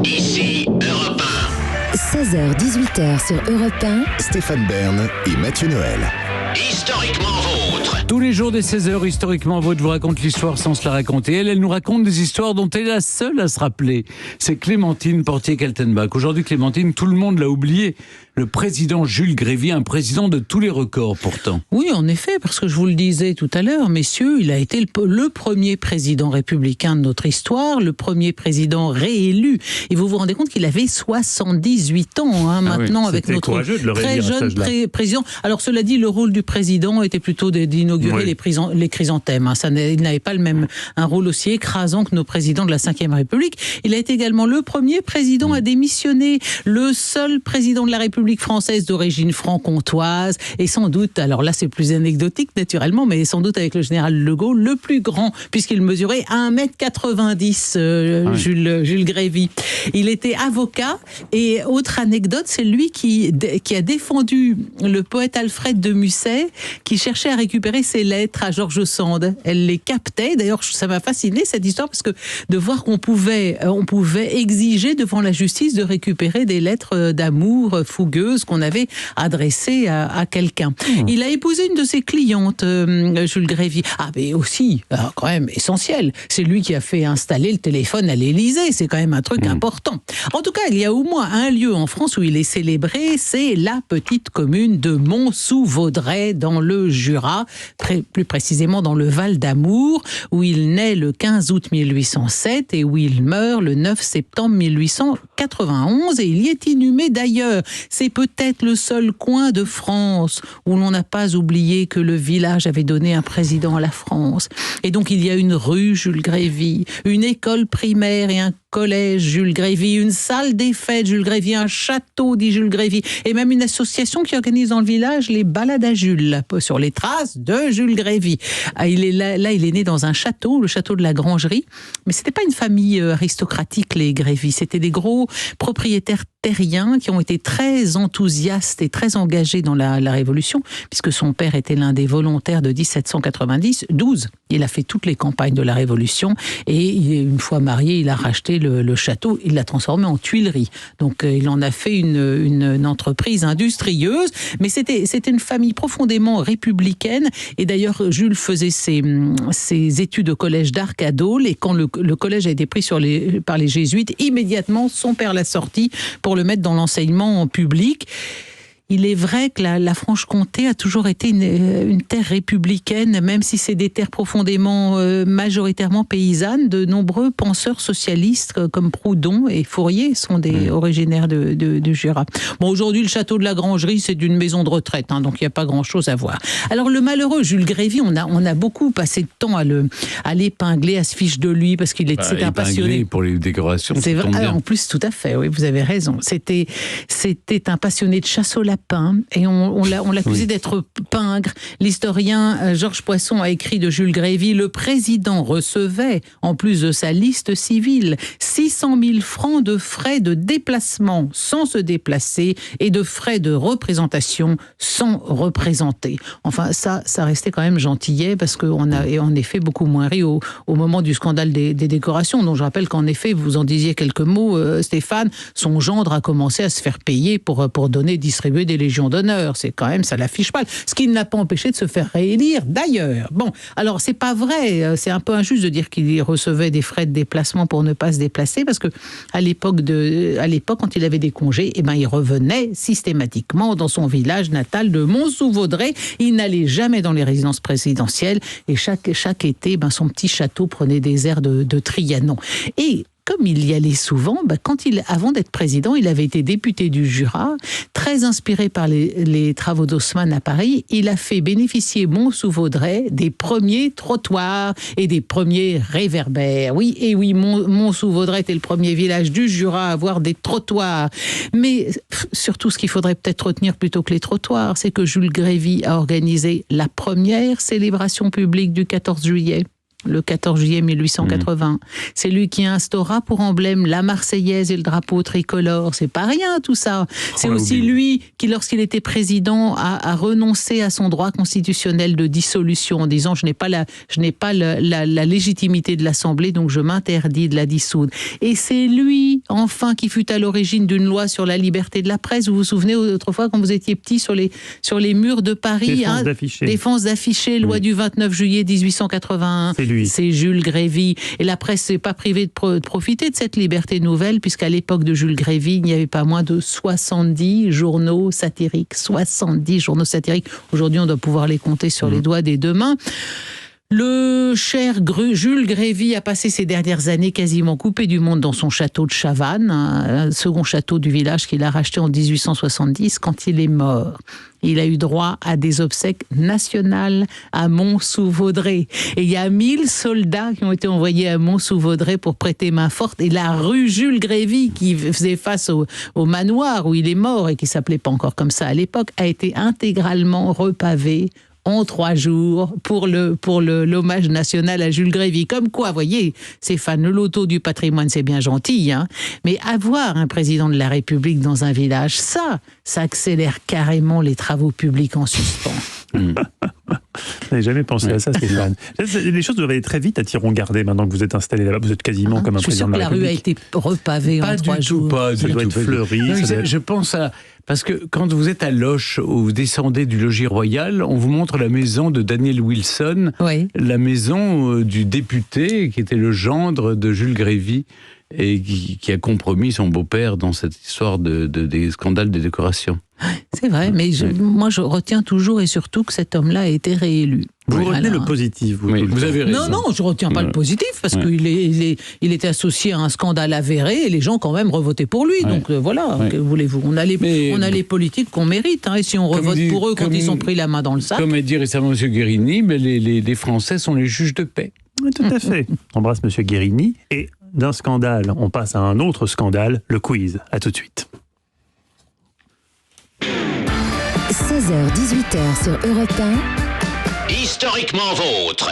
Ici Europe 16h-18h sur Europe 1. Stéphane Bern et Mathieu Noël. 1. Historiquement vôtre. Tous les jours des 16h, historiquement, votre vous raconte l'histoire sans se la raconter. Elle nous raconte des histoires dont elle est la seule à se rappeler. C'est Clémentine Portier-Kaltenbach. Aujourd'hui, Clémentine, tout le monde l'a oublié. Le président Jules Grévy, un président de tous les records pourtant. Oui, en effet, parce que je vous le disais tout à l'heure, messieurs, il a été le premier président républicain de notre histoire, le premier président réélu. Et vous vous rendez compte qu'il avait 78 ans maintenant, avec notre très jeune président. Alors cela dit, le rôle du président était plutôt d'inaugurer les chrysanthèmes. Il n'avait pas un rôle aussi écrasant que nos présidents de la Ve République. Il a été également le premier président à démissionner, le seul président de la République française d'origine franc-comtoise, et sans doute, alors là c'est plus anecdotique naturellement, mais sans doute avec le général de Gaulle, le plus grand, puisqu'il mesurait 1m90, Jules Grévy. Il était avocat, et autre anecdote, c'est lui qui a défendu le poète Alfred de Musset, qui cherchait à récupérer ses lettres à George Sand. Elle les captait, d'ailleurs ça m'a fasciné cette histoire, parce que de voir qu'on pouvait exiger devant la justice de récupérer des lettres d'amour fougueuses qu'on avait adressées à quelqu'un. Il a épousé une de ses clientes, Jules Grévy. Ah, mais aussi, quand même essentiel, c'est lui qui a fait installer le téléphone à l'Élysée. C'est quand même un truc important. En tout cas, il y a au moins un lieu en France où il est célébré, c'est la petite commune de Mont-sous-Vaudrey, dans le Jura, plus précisément dans le Val d'Amour, où il naît le 15 août 1807 et où il meurt le 9 septembre 1891. Et il y est inhumé d'ailleurs. C'est peut-être le seul coin de France où l'on n'a pas oublié que le village avait donné un président à la France. Et donc il y a une rue Jules Grévy, une école primaire et un collège Jules Grévy, une salle des fêtes Jules Grévy, un château dit Jules Grévy, et même une association qui organise dans le village les balades à Jules, sur les traces de Jules Grévy. Il est né dans un château, le château de la Grangerie, mais c'était pas une famille aristocratique, les Grévy, c'était des gros propriétaires terriens qui ont été très enthousiastes et très engagés dans la Révolution, puisque son père était l'un des volontaires de 1792. Il a fait toutes les campagnes de la Révolution, et une fois marié, il a racheté le château, il l'a transformé en tuilerie. Donc il en a fait une entreprise industrieuse, mais c'était une famille profondément républicaine. Et d'ailleurs, Jules faisait ses études au collège d'Arc à Dole, et quand le collège a été pris par les jésuites, immédiatement son père l'a sorti pour le mettre dans l'enseignement public. Il est vrai que la Franche-Comté a toujours été une terre républicaine, même si c'est des terres profondément, majoritairement paysannes. De nombreux penseurs socialistes comme Proudhon et Fourier sont des originaires de Jura. Bon, aujourd'hui, le château de la Grangerie, c'est d'une maison de retraite, donc il n'y a pas grand-chose à voir. Alors, le malheureux Jules Grévy, on a beaucoup passé de temps à l'épingler, à se fiche de lui, parce qu'il c'est un passionné. Pour les décorations, c'est vrai. En plus, tout à fait, oui, vous avez raison. C'était un passionné de chasse au lapin. Et on l'accusait d'être pingre. L'historien Georges Poisson a écrit de Jules Grévy: le président recevait, en plus de sa liste civile, 600 000 francs de frais de déplacement sans se déplacer et de frais de représentation sans représenter. Enfin, ça restait quand même gentillet, parce qu'on a en effet beaucoup moins ri au moment du scandale des décorations, dont je rappelle qu'en effet, vous en disiez quelques mots, Stéphane, son gendre a commencé à se faire payer pour distribuer des légions d'honneur. C'est quand même, ça l'affiche mal. Ce qui ne l'a pas empêché de se faire réélire, d'ailleurs. Bon, alors c'est pas vrai, c'est un peu injuste de dire qu'il recevait des frais de déplacement pour ne pas se déplacer, parce que à l'époque, quand il avait des congés, il revenait systématiquement dans son village natal de Mont-sous-Vaudrey. Il n'allait jamais dans les résidences présidentielles, et chaque été, son petit château prenait des airs de Trianon. Et comme il y allait souvent, avant d'être président, il avait été député du Jura, très inspiré par les travaux d'Haussmann à Paris. Il a fait bénéficier Mont-sous-Vaudrey des premiers trottoirs et des premiers réverbères. Oui, Mont-sous-Vaudrey était le premier village du Jura à avoir des trottoirs. Mais surtout, ce qu'il faudrait peut-être retenir plutôt que les trottoirs, c'est que Jules Grévy a organisé la première célébration publique du 14 juillet. le 14 juillet 1880. C'est lui qui instaura pour emblème la Marseillaise et le drapeau tricolore. C'est pas rien tout ça. C'est aussi lui qui, lorsqu'il était président, a renoncé à son droit constitutionnel de dissolution en disant je n'ai pas la légitimité de l'Assemblée, donc je m'interdis de la dissoudre. Et c'est lui, enfin, qui fut à l'origine d'une loi sur la liberté de la presse. Vous vous souvenez autrefois quand vous étiez petit sur les murs de Paris, défense d'afficher, loi du 29 juillet 1881. C'est Jules Grévy. Et la presse s'est pas privée de profiter de cette liberté nouvelle, puisqu'à l'époque de Jules Grévy, il n'y avait pas moins de 70 journaux satiriques. 70 journaux satiriques. Aujourd'hui, on doit pouvoir les compter sur les doigts des deux mains. Le cher Jules Grévy a passé ces dernières années quasiment coupé du monde dans son château de Chavannes, un second château du village qu'il a racheté en 1870. Quand il est mort, il a eu droit à des obsèques nationales à Mont-sous-Vaudrey. Et il y a 1000 soldats qui ont été envoyés à Mont-sous-Vaudrey pour prêter main forte. Et la rue Jules Grévy, qui faisait face au manoir où il est mort et qui s'appelait pas encore comme ça à l'époque, a été intégralement repavée en 3 jours pour l'hommage national à Jules Grévy. Comme quoi, voyez, Stéphane, le loto du patrimoine, c'est bien gentil, hein, mais avoir un président de la République dans un village, ça accélère carrément les travaux publics en suspens. Je n'avais jamais pensé à ça, Stéphane. Les choses doivent aller très vite à Tiron-Gardé maintenant que vous êtes installé là-bas. Vous êtes quasiment comme un président de la République. Je suis sûr que la rue a été repavée en 3 jours. Ça doit être fleuri. Je pense à... Parce que quand vous êtes à Loches, où vous descendez du logis royal, on vous montre la maison de Daniel Wilson, la maison du député qui était le gendre de Jules Grévy et qui a compromis son beau-père dans cette histoire des scandales de décoration. C'est vrai, mais moi je retiens toujours et surtout que cet homme-là a été réélu. Vous retenez le positif. Vous avez raison. Non, je ne retiens pas le positif, parce qu'il était associé à un scandale avéré, et les gens quand même revotaient pour lui. Donc voilà, que voulez-vous. On a les politiques qu'on mérite, hein, et si on revote pour eux quand ils ont pris la main dans le sac... Comme a dit récemment M. Guérini, mais les Français sont les juges de paix. Oui, tout à fait. On embrasse M. Guérini, et d'un scandale, on passe à un autre scandale, le quiz. À tout de suite. 16h-18h sur Europe 1. Historiquement vôtre.